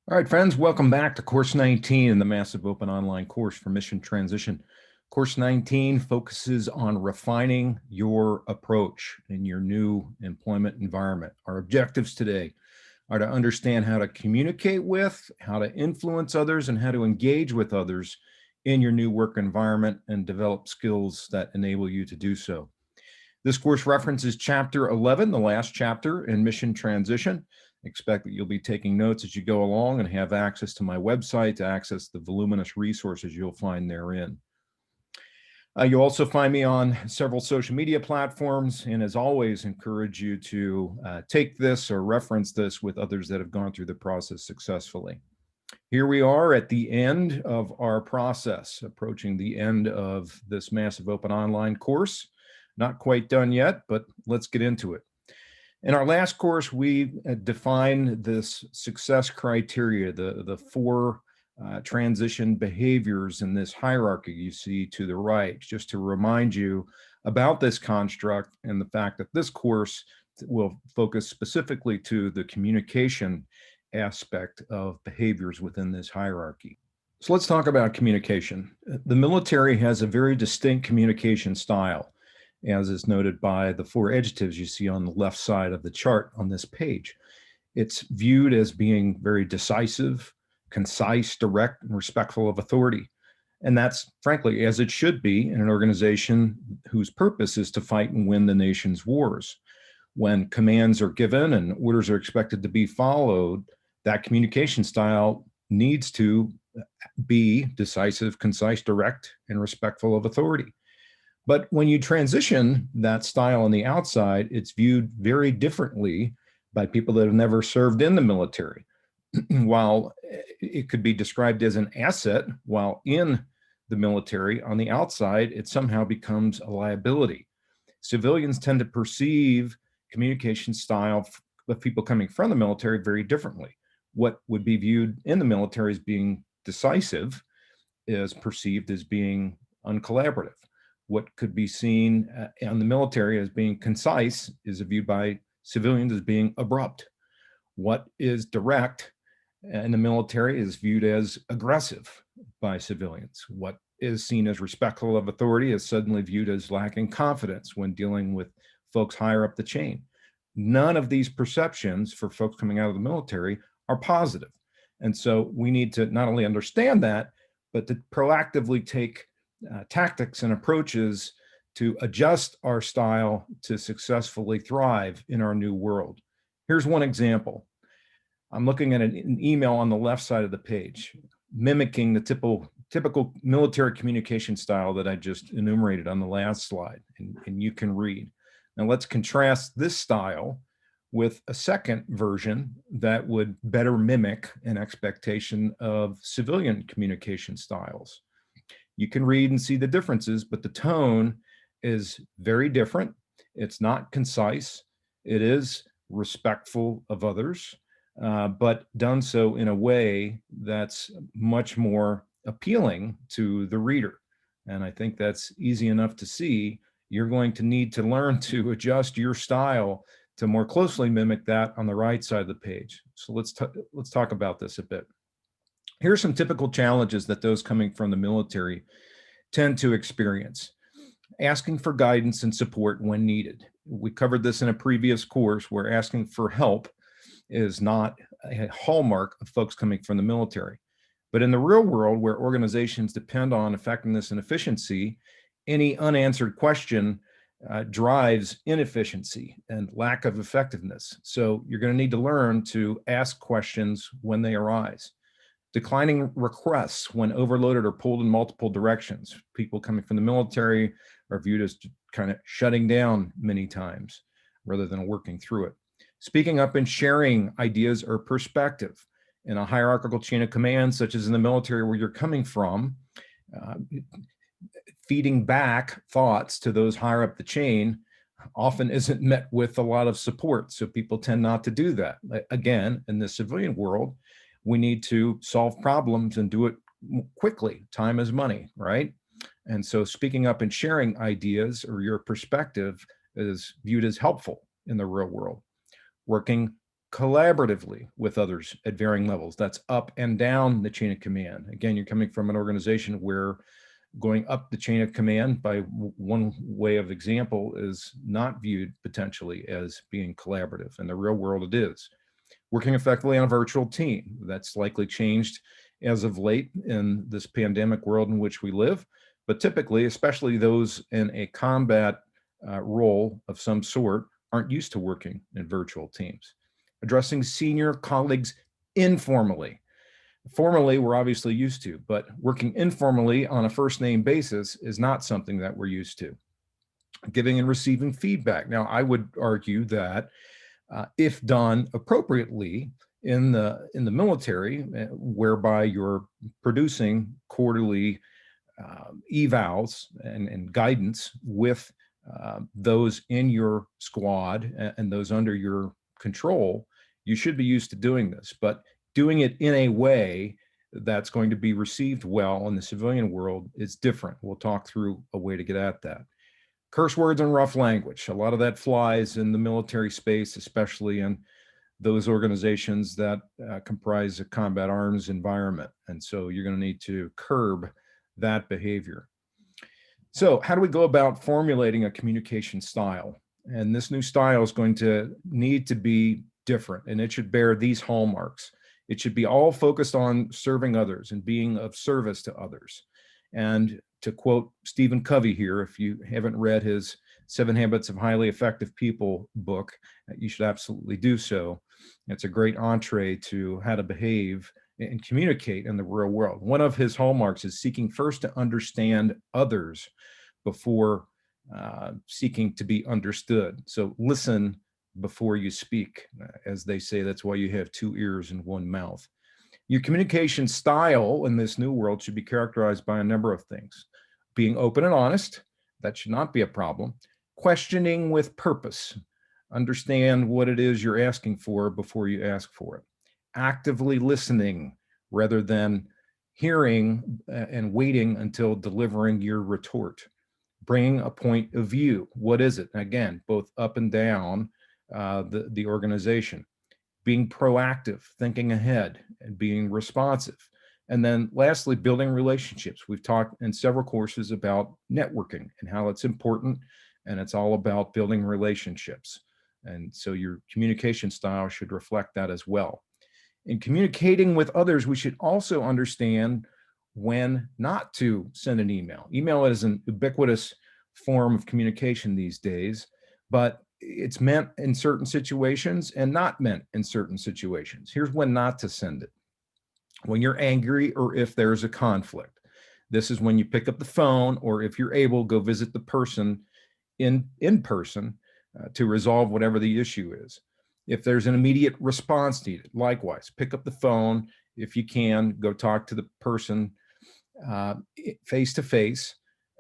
All right, friends, welcome back to Course 19 in the Massive Open Online course for Mission Transition. Course 19 focuses on refining your approach in your new employment environment. Our objectives today are to understand how to communicate with, how to influence others, and how to engage with others in your new work environment and develop skills that enable you to do so. This course references Chapter 11, the last chapter in Mission Transition. Expect that you'll be taking notes as you go along and have access to my website to access the voluminous resources you'll find therein. You'll also find me on several social media platforms, and as always, encourage you to take this or reference this with others that have gone through the process successfully. Here we are at the end of our process, approaching the end of this Massive Open Online course. Not quite done yet, but let's get into it. In our last course, we defined this success criteria, the four transition behaviors in this hierarchy you see to the right, just to remind you about this construct and the fact that this course will focus specifically to the communication aspect of behaviors within this hierarchy. So let's talk about communication. The military has a very distinct communication style, as is noted by the four adjectives you see on the left side of the chart on this page. It's viewed as being very decisive, concise, direct, and respectful of authority. And that's frankly as it should be in an organization whose purpose is to fight and win the nation's wars. When commands are given and orders are expected to be followed, that communication style needs to be decisive, concise, direct, and respectful of authority. But when you transition that style on the outside, it's viewed very differently by people that have never served in the military. While it could be described as an asset while in the military, on the outside, it somehow becomes a liability. Civilians tend to perceive communication style of people coming from the military very differently. What would be viewed in the military as being decisive is perceived as being uncollaborative. What could be seen in the military as being concise is viewed by civilians as being abrupt. What is direct in the military is viewed as aggressive by civilians. What is seen as respectful of authority is suddenly viewed as lacking confidence when dealing with folks higher up the chain. None of these perceptions for folks coming out of the military are positive. And so we need to not only understand that, but to proactively take tactics and approaches to adjust our style to successfully thrive in our new world. Here's one example. I'm looking at an email on the left side of the page, mimicking the typical military communication style that I just enumerated on the last slide, and you can read. Now let's contrast this style with a second version that would better mimic an expectation of civilian communication styles. You can read and see the differences, but the tone is very different. It's not concise. It is respectful of others, but done so in a way that's much more appealing to the reader. And I think that's easy enough to see. You're going to need to learn to adjust your style to more closely mimic that on the right side of the page. So let's talk about this a bit. Here are some typical challenges that those coming from the military tend to experience. Asking for guidance and support when needed. We covered this in a previous course where asking for help is not a hallmark of folks coming from the military. But in the real world, where organizations depend on effectiveness and efficiency, any unanswered question drives inefficiency and lack of effectiveness. So you're going to need to learn to ask questions when they arise. Declining requests when overloaded or pulled in multiple directions. People coming from the military are viewed as kind of shutting down many times rather than working through it. Speaking up and sharing ideas or perspective in a hierarchical chain of command, such as in the military where you're coming from, feeding back thoughts to those higher up the chain often isn't met with a lot of support. So people tend not to do that. Again, in the civilian world, we need to solve problems and do it quickly. Time is money, right? And so speaking up and sharing ideas or your perspective is viewed as helpful in the real world. Working collaboratively with others at varying levels. That's up and down the chain of command. Again, you're coming from an organization where going up the chain of command by one way of example is not viewed potentially as being collaborative. In the real world, it is. Working effectively on a virtual team, that's likely changed as of late in this pandemic world in which we live. But typically, especially those in a combat role of some sort, aren't used to working in virtual teams. Addressing senior colleagues informally. Formally, we're obviously used to, but working informally on a first name basis is not something that we're used to. Giving and receiving feedback. Now, I would argue that if done appropriately in the military, whereby you're producing quarterly evals and guidance with those in your squad and those under your control, you should be used to doing this. But doing it in a way that's going to be received well in the civilian world is different. We'll talk through a way to get at that. Curse words and rough language. A lot of that flies in the military space, especially in those organizations that comprise a combat arms environment. And so you're going to need to curb that behavior. So how do we go about formulating a communication style? And this new style is going to need to be different, and it should bear these hallmarks. It should be all focused on serving others and being of service to others. And to quote Stephen Covey here, if you haven't read his 7 Habits of Highly Effective People book, you should absolutely do so. It's a great entree to how to behave and communicate in the real world. One of his hallmarks is seeking first to understand others before seeking to be understood. So listen before you speak. As they say, that's why you have 2 ears and 1 mouth. Your communication style in this new world should be characterized by a number of things. Being open and honest, that should not be a problem. Questioning with purpose. Understand what it is you're asking for before you ask for it. Actively listening rather than hearing and waiting until delivering your retort. Bringing a point of view. What is it? Again, both up and down the organization. Being proactive, thinking ahead, and being responsive. And then lastly, building relationships. We've talked in several courses about networking and how it's important, and it's all about building relationships. And so your communication style should reflect that as well. In communicating with others, we should also understand when not to send an email. Email is an ubiquitous form of communication these days, but it's meant in certain situations and not meant in certain situations. Here's when not to send it. When you're angry or if there's a conflict. This is when you pick up the phone, or if you're able, go visit the person in person to resolve whatever the issue is. If there's an immediate response needed, likewise, pick up the phone. If you can, go talk to the person face to face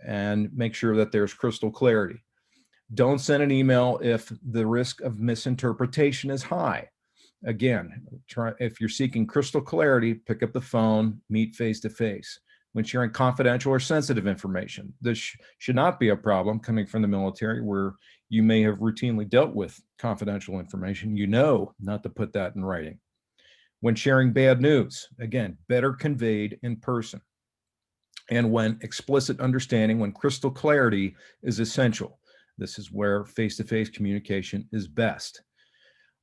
and make sure that there's crystal clarity. Don't send an email if the risk of misinterpretation is high. Again, if you're seeking crystal clarity, pick up the phone, meet face to face. When sharing confidential or sensitive information, this should not be a problem coming from the military, where you may have routinely dealt with confidential information. You know not to put that in writing. When sharing bad news, again, better conveyed in person. And when explicit understanding, when crystal clarity is essential. This is where face-to-face communication is best.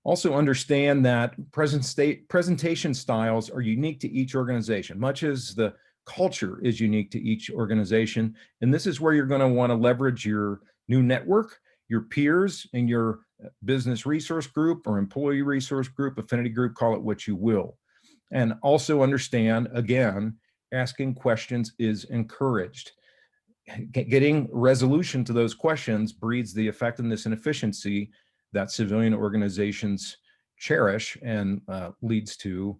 Also understand that presentation styles are unique to each organization, much as the culture is unique to each organization. And this is where you're going to want to leverage your new network, your peers, and your business resource group or employee resource group, affinity group, call it what you will. And also understand, again, asking questions is encouraged. Getting resolution to those questions breeds the effectiveness and efficiency that civilian organizations cherish and leads to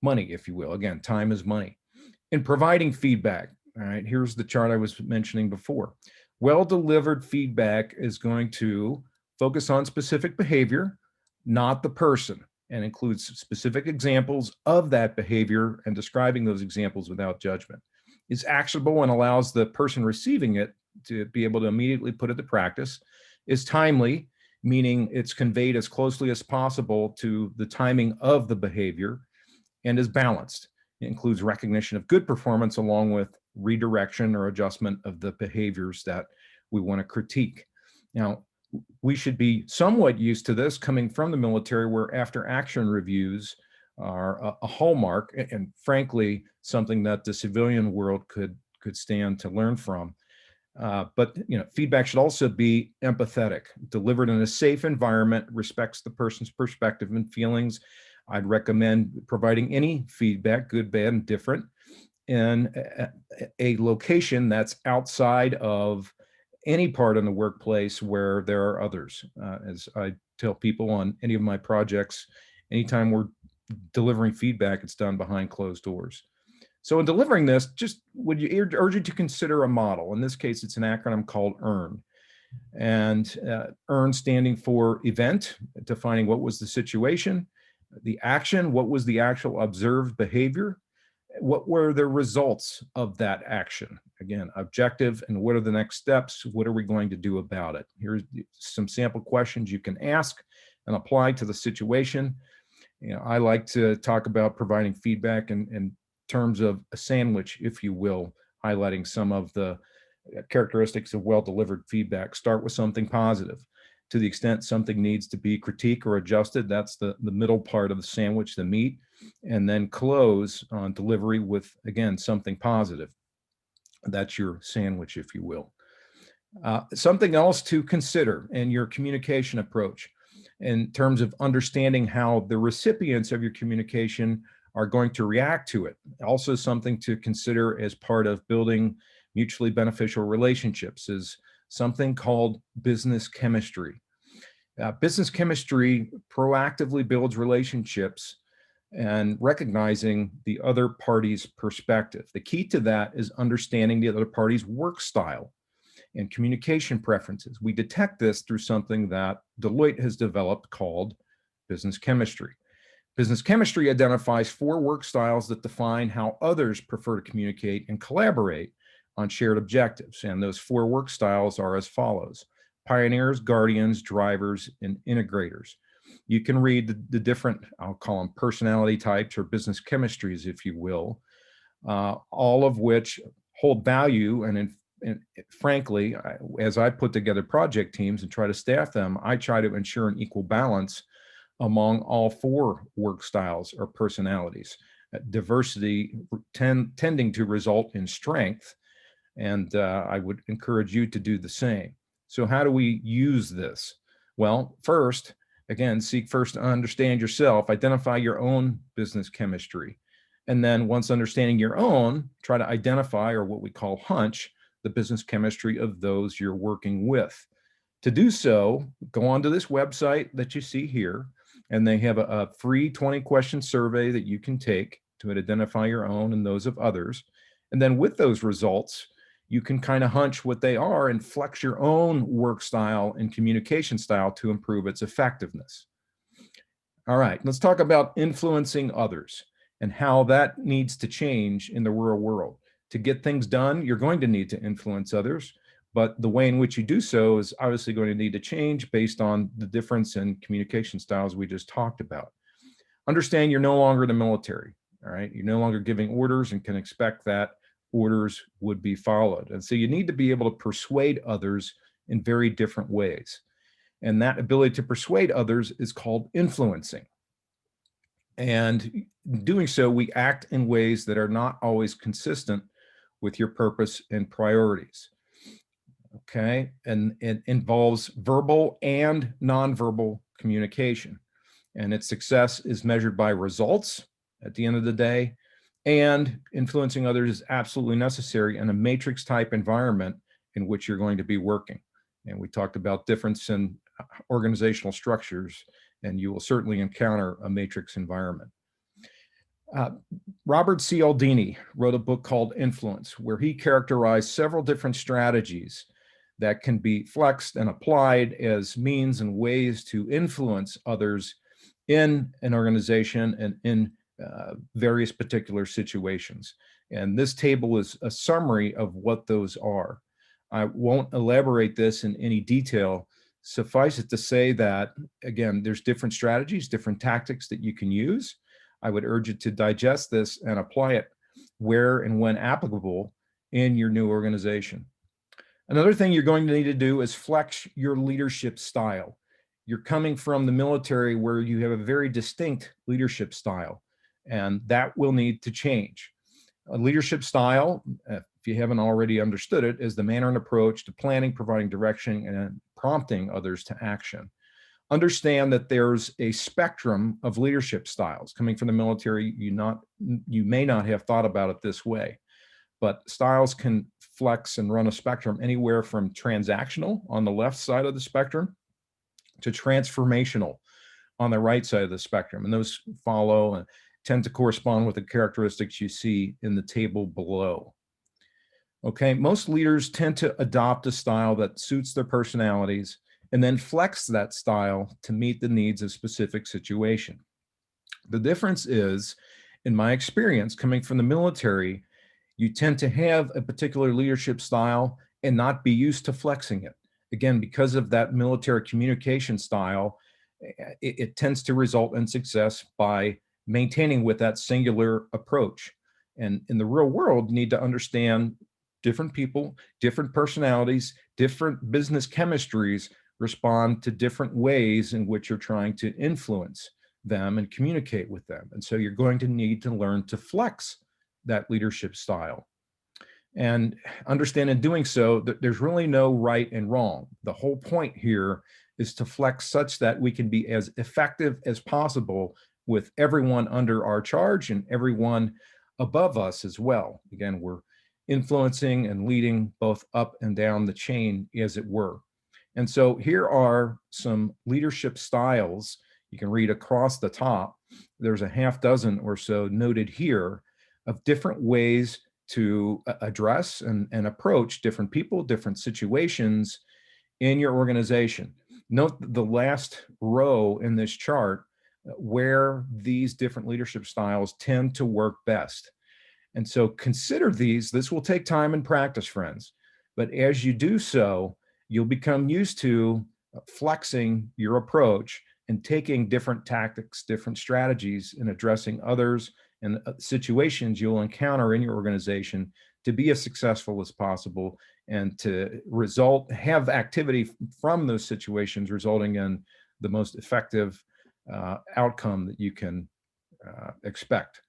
money, if you will. Again, time is money. In providing feedback, all right, here's the chart I was mentioning before. Well-delivered feedback is going to focus on specific behavior, not the person, and includes specific examples of that behavior and describing those examples without judgment. Is actionable and allows the person receiving it to be able to immediately put it to practice, is timely, meaning it's conveyed as closely as possible to the timing of the behavior and is balanced. It includes recognition of good performance along with redirection or adjustment of the behaviors that we want to critique. Now, we should be somewhat used to this coming from the military, where after action reviews are a hallmark and frankly, something that the civilian world could stand to learn from. But feedback should also be empathetic, delivered in a safe environment, respects the person's perspective and feelings. I'd recommend providing any feedback, good, bad, and different, in a location that's outside of any part in the workplace where there are others. As I tell people on any of my projects, anytime we're delivering feedback, it's done behind closed doors. So in delivering this, just would you urge you to consider a model. In this case, it's an acronym called EARN. And EARN standing for event, defining what was the situation, the action, what was the actual observed behavior, what were the results of that action? Again, objective, and what are the next steps? What are we going to do about it? Here's some sample questions you can ask and apply to the situation. I like to talk about providing feedback in terms of a sandwich, if you will, highlighting some of the characteristics of well-delivered feedback. Start with something positive. To the extent something needs to be critiqued or adjusted, that's the middle part of the sandwich, the meat, and then close on delivery with, again, something positive. That's your sandwich, if you will. Something else to consider in your communication approach in terms of understanding how the recipients of your communication are going to react to it. Also something to consider as part of building mutually beneficial relationships is something called business chemistry. Business chemistry proactively builds relationships and recognizing the other party's perspective. The key to that is understanding the other party's work style and communication preferences. We detect this through something that Deloitte has developed called business chemistry. Business chemistry identifies 4 work styles that define how others prefer to communicate and collaborate on shared objectives. And those 4 work styles are as follows: pioneers, guardians, drivers, and integrators. You can read the different, I'll call them personality types or business chemistries, if you will, all of which hold value. And frankly, as I put together project teams and try to staff them, I try to ensure an equal balance among all 4 work styles or personalities. Diversity tending to result in strength, and I would encourage you to do the same. So how do we use this? Well, first, again, seek first to understand yourself, identify your own business chemistry. And then once understanding your own, try to identify, or what we call hunch, the business chemistry of those you're working with. To do so, go onto this website that you see here, and they have a free 20-question survey that you can take to identify your own and those of others. And then with those results, you can kind of hunch what they are and flex your own work style and communication style to improve its effectiveness. All right, let's talk about influencing others and how that needs to change in the real world. To get things done, you're going to need to influence others, but the way in which you do so is obviously going to need to change based on the difference in communication styles we just talked about. Understand you're no longer the military, all right? You're no longer giving orders and can expect that orders would be followed. And so you need to be able to persuade others in very different ways. And that ability to persuade others is called influencing. And in doing so, we act in ways that are not always consistent with your purpose and priorities. Okay, and it involves verbal and nonverbal communication. And its success is measured by results at the end of the day. And influencing others is absolutely necessary in a matrix type environment in which you're going to be working. And we talked about difference in organizational structures, and you will certainly encounter a matrix environment. Robert Cialdini wrote a book called Influence, where he characterized several different strategies that can be flexed and applied as means and ways to influence others in an organization and in various particular situations. And this table is a summary of what those are. I won't elaborate this in any detail Suffice it to say that, again, there's different strategies, different tactics that you can use. I would urge you to digest this and apply it where and when applicable in your new organization. Another thing you're going to need to do is flex your leadership style. You're coming from the military where you have a very distinct leadership style, and that will need to change. A leadership style, if you haven't already understood it, is the manner and approach to planning, providing direction, and prompting others to action. Understand that there's a spectrum of leadership styles. Coming from the military, you may not have thought about it this way, but styles can flex and run a spectrum anywhere from transactional on the left side of the spectrum to transformational on the right side of the spectrum. And those follow and tend to correspond with the characteristics you see in the table below. Okay, most leaders tend to adopt a style that suits their personalities and then flex that style to meet the needs of specific situation. The difference is, in my experience, coming from the military, you tend to have a particular leadership style and not be used to flexing it. Again, because of that military communication style, it tends to result in success by maintaining with that singular approach. And in the real world, you need to understand different people, different personalities, different business chemistries respond to different ways in which you're trying to influence them and communicate with them. And so you're going to need to learn to flex that leadership style. And understand in doing so that there's really no right and wrong. The whole point here is to flex such that we can be as effective as possible with everyone under our charge and everyone above us as well. Again, we're influencing and leading both up and down the chain, as it were. And so here are some leadership styles you can read across the top. There's a half dozen or so noted here of different ways to address and approach different people, different situations in your organization. Note the last row in this chart where these different leadership styles tend to work best. And so consider these. This will take time and practice, friends. But as you do so, you'll become used to flexing your approach and taking different tactics, different strategies in addressing others and situations you'll encounter in your organization to be as successful as possible and to have activity from those situations resulting in the most effective outcome that you can expect.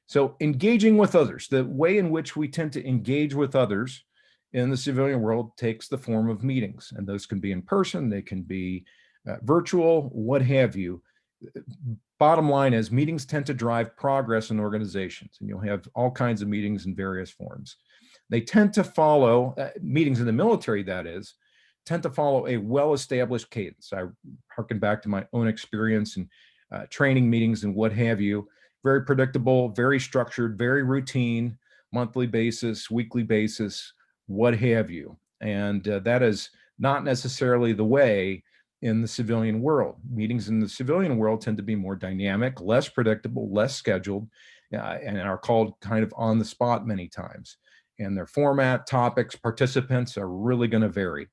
So engaging with others, the way in which we tend to engage with others in the civilian world takes the form of meetings, and those can be in person, they can be virtual, what have you. Bottom line is meetings tend to drive progress in organizations, and you'll have all kinds of meetings in various forms. They tend to follow, meetings in the military that is, tend to follow a well-established cadence. I harken back to my own experience in training meetings and what have you. Very predictable, very structured, very routine, monthly basis, weekly basis, what have you. And that is not necessarily the way in the civilian world. Meetings in the civilian world tend to be more dynamic, less predictable, less scheduled, and are called kind of on the spot many times. And their format, topics, participants are really going to vary.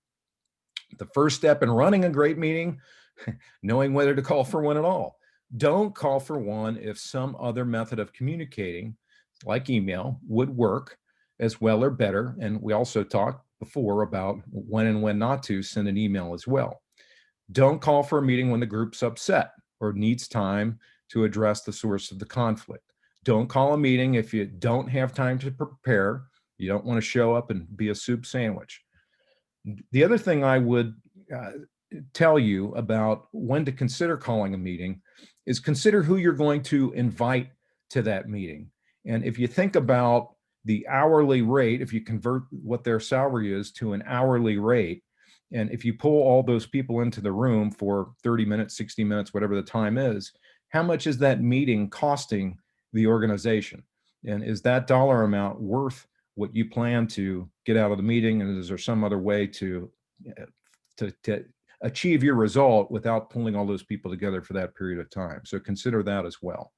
The first step in running a great meeting, knowing whether to call for one at all. Don't call for one if some other method of communicating, like email, would work as well or better. And we also talked before about when and when not to send an email as well. Don't call for a meeting when the group's upset or needs time to address the source of the conflict. Don't call a meeting if you don't have time to prepare. You don't want to show up and be a soup sandwich. The other thing I would tell you about when to consider calling a meeting is consider who you're going to invite to that meeting. And if you think about the hourly rate, if you convert what their salary is to an hourly rate, and if you pull all those people into the room for 30 minutes, 60 minutes, whatever the time is, how much is that meeting costing the organization? And is that dollar amount worth what you plan to get out of the meeting? And is there some other way to achieve your result without pulling all those people together for that period of time? So consider that as well.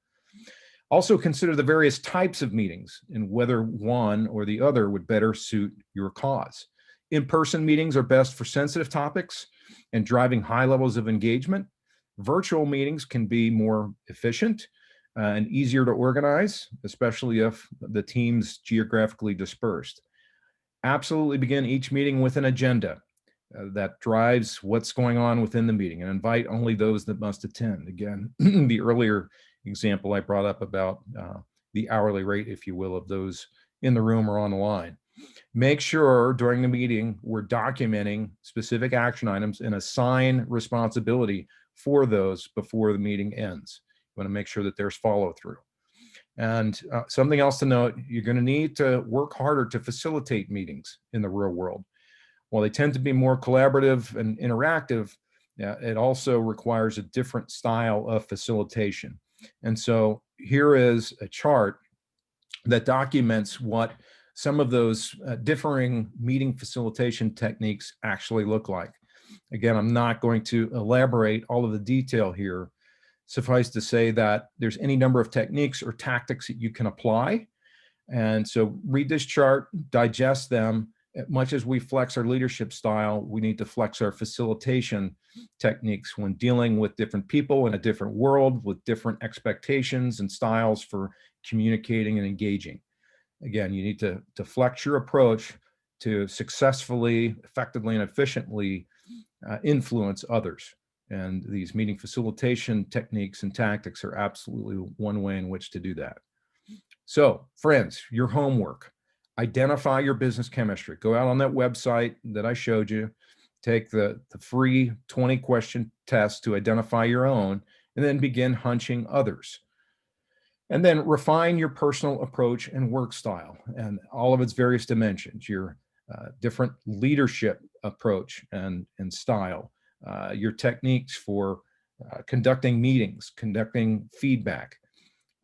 Also consider the various types of meetings and whether one or the other would better suit your cause. In-person meetings are best for sensitive topics and driving high levels of engagement. Virtual meetings can be more efficient and easier to organize, especially if the team's geographically dispersed. Absolutely begin each meeting with an agenda that drives what's going on within the meeting, and invite only those that must attend. Again, the earlier example I brought up about the hourly rate, if you will, of those in the room or on the line. Make sure during the meeting we're documenting specific action items and assign responsibility for those before the meeting ends. You want to make sure that there's follow through. And something else to note, you're going to need to work harder to facilitate meetings in the real world. While they tend to be more collaborative and interactive, it also requires a different style of facilitation. And so here is a chart that documents what some of those differing meeting facilitation techniques actually look like. Again, I'm not going to elaborate all of the detail here. Suffice to say that there's any number of techniques or tactics that you can apply. And so read this chart, digest them. Much as we flex our leadership style, we need to flex our facilitation techniques when dealing with different people in a different world with different expectations and styles for communicating and engaging. Again, you need to flex your approach to successfully, effectively, and efficiently influence others. And these meeting facilitation techniques and tactics are absolutely one way in which to do that. So, friends, your homework. Identify your business chemistry. Go out on that website that I showed you, take the free 20-question test to identify your own, and then begin hunching others. And then refine your personal approach and work style and all of its various dimensions, your different leadership approach and style, your techniques for conducting meetings, conducting feedback.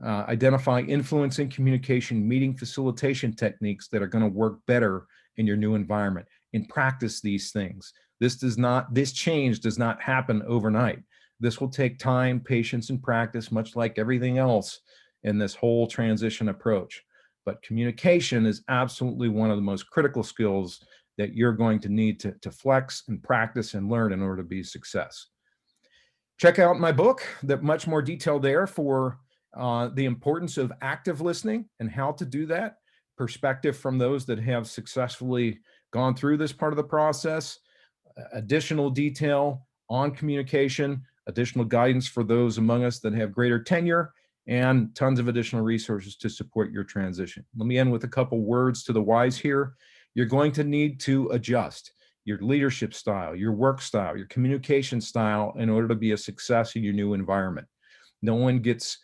Identify influencing communication, meeting facilitation techniques that are going to work better in your new environment, and practice these things. This change does not happen overnight. This will take time, patience, and practice, much like everything else in this whole transition approach. But communication is absolutely one of the most critical skills that you're going to need to flex and practice and learn in order to be a success. Check out my book, much more detail there for the importance of active listening and how to do that, perspective from those that have successfully gone through this part of the process, additional detail on communication, additional guidance for those among us that have greater tenure, and tons of additional resources to support your transition. Let me end with a couple words to the wise here. You're going to need to adjust your leadership style, your work style, your communication style in order to be a success in your new environment. No one gets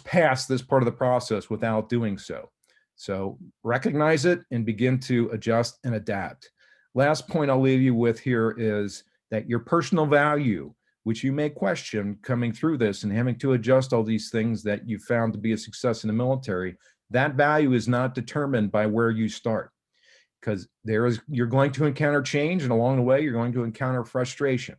past this part of the process without doing so. So recognize it and begin to adjust and adapt. Last point I'll leave you with here is that your personal value, which you may question coming through this and having to adjust all these things that you found to be a success in the military, that value is not determined by where you start, because you're going to encounter change, and along the way you're going to encounter frustration.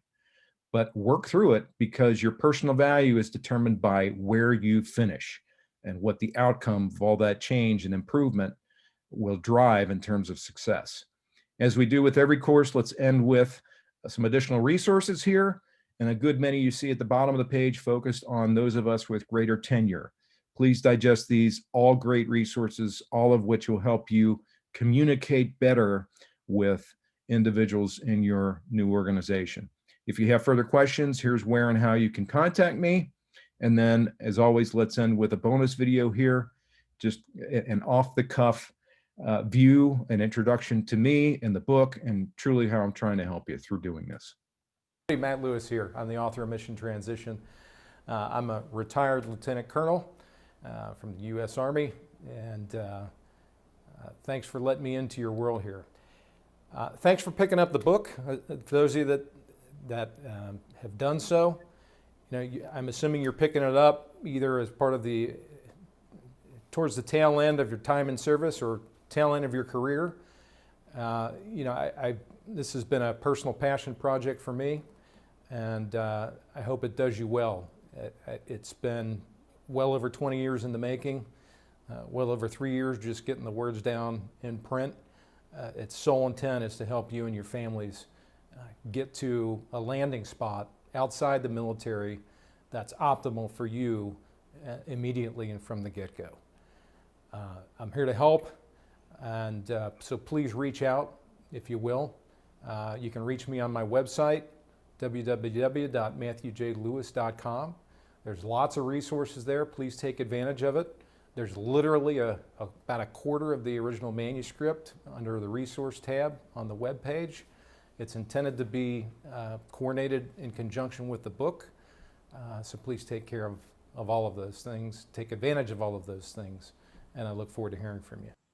But work through it, because your personal value is determined by where you finish and what the outcome of all that change and improvement will drive in terms of success. As we do with every course, let's end with some additional resources here, and a good many you see at the bottom of the page focused on those of us with greater tenure. Please digest these, all great resources, all of which will help you communicate better with individuals in your new organization. If you have further questions, here's where and how you can contact me. And then, as always, let's end with a bonus video here, just an off-the-cuff view, an introduction to me and the book, and truly how I'm trying to help you through doing this. Matt Lewis here. I'm the author of Mission Transition. I'm a retired lieutenant colonel from the U.S. Army, and thanks for letting me into your world here. Thanks for picking up the book. For those of you that have done so, I'm assuming you're picking it up either as part of towards the tail end of your time in service or tail end of your career. This has been a personal passion project for me, and I hope it does you well. It's been well over 20 years in the making, well over 3 years just getting the words down in print. Its sole intent is to help you and your families get to a landing spot outside the military that's optimal for you immediately and from the get-go. I'm here to help, and so please reach out if you will. You can reach me on my website, www.matthewjlewis.com. There's lots of resources there. Please take advantage of it. There's literally about a quarter of the original manuscript under the resource tab on the web page. It's intended to be coordinated in conjunction with the book. So please take care of all of those things, take advantage of all of those things, and I look forward to hearing from you.